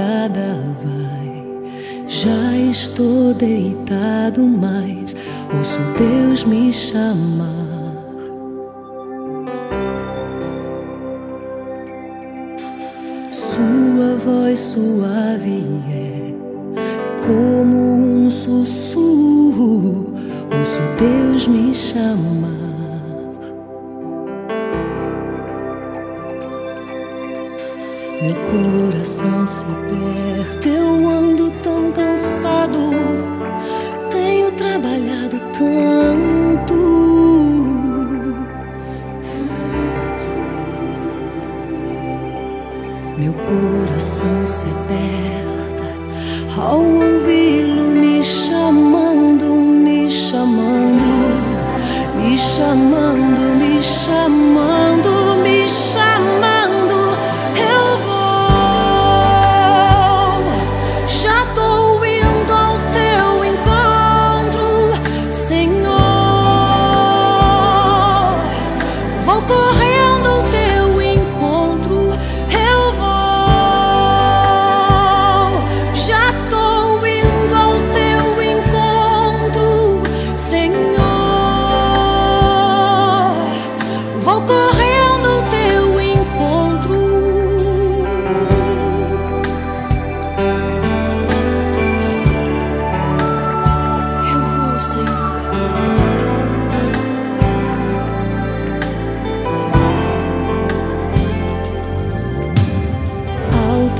madrugada vai, já estou deitado, mas ouço Deus me chamar. Sua voz suave é como um sussurro, ouço Deus me chamar. Meu coração se aperta, eu ando tão cansado, tenho trabalhado tanto. Meu coração se aperta ao ouvi-lo me chamando, me chamando, me chamando, me chamando, me chamando.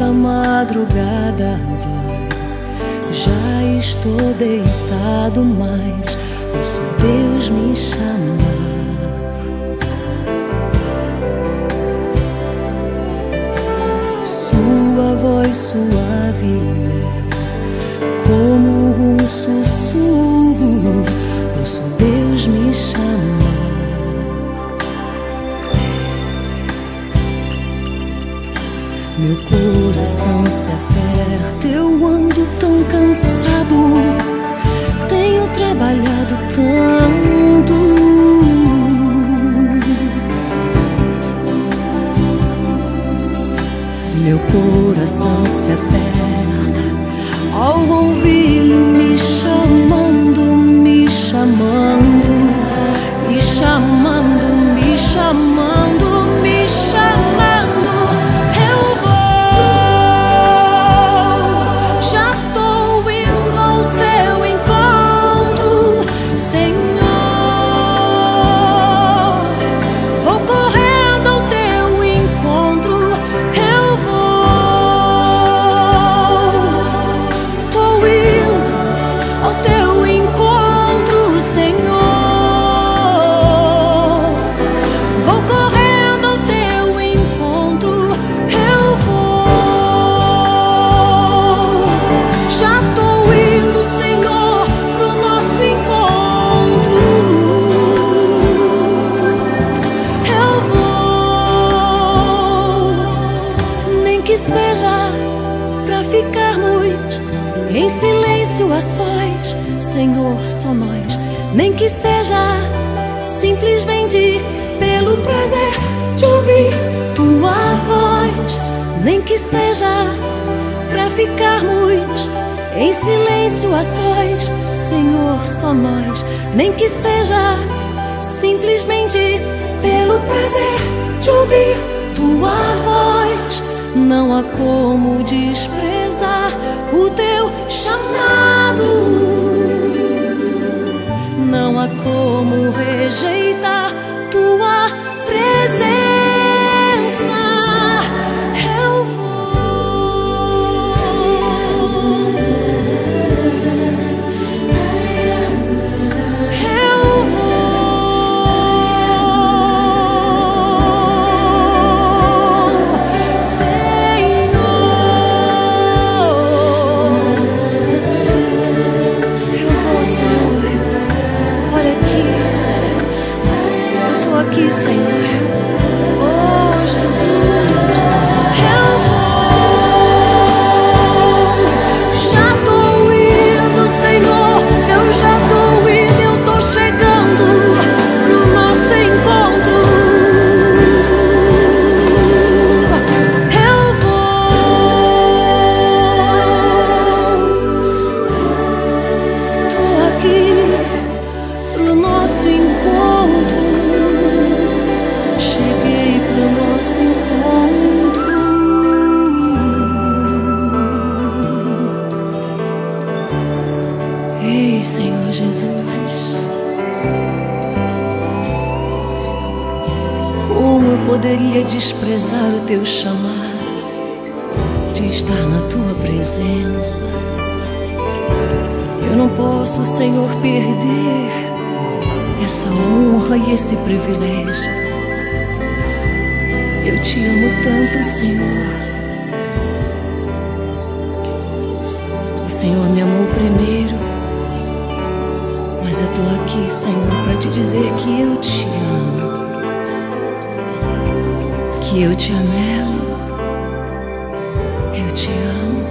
A madrugada vai, já estou deitado, mas ouço Deus me chamar. Sua voz suave é como um sussurro, ouço Deus me chamar. Meu coração se aperta, eu ando tão cansado, tenho trabalhado tanto. Meu coração se aperta ao ouvi-lo me chamando, me chamando, me chamando, me chamando, me chamando. Em silêncio a sós, Senhor, só nós. Nem que seja simplesmente pelo prazer de ouvir tua voz. Nem que seja pra ficarmos em silêncio a sós, Senhor, só nós. Nem que seja simplesmente pelo prazer de ouvir tua voz. Não há como desprezar o teu chamado, não há como rejeitar tua presença. Eu vou, eu vou, Senhor. Ei, Senhor Jesus, como eu poderia desprezar o teu chamado de estar na tua presença? Eu não posso, Senhor, perder essa honra e esse privilégio. Eu te amo tanto, Senhor. O Senhor me amou primeiro, mas eu tô aqui, Senhor, para te dizer que eu te amo, que eu te anelo, eu te amo.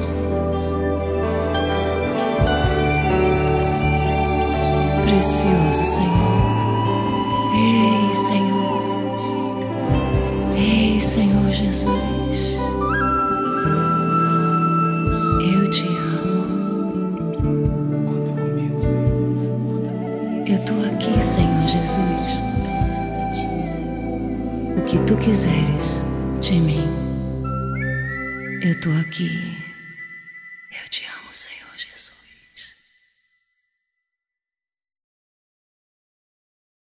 Precioso Senhor, ei Senhor, ei Senhor Jesus, eu te amo. Eu tô aqui, Senhor Jesus, o que tu quiseres de mim, eu tô aqui.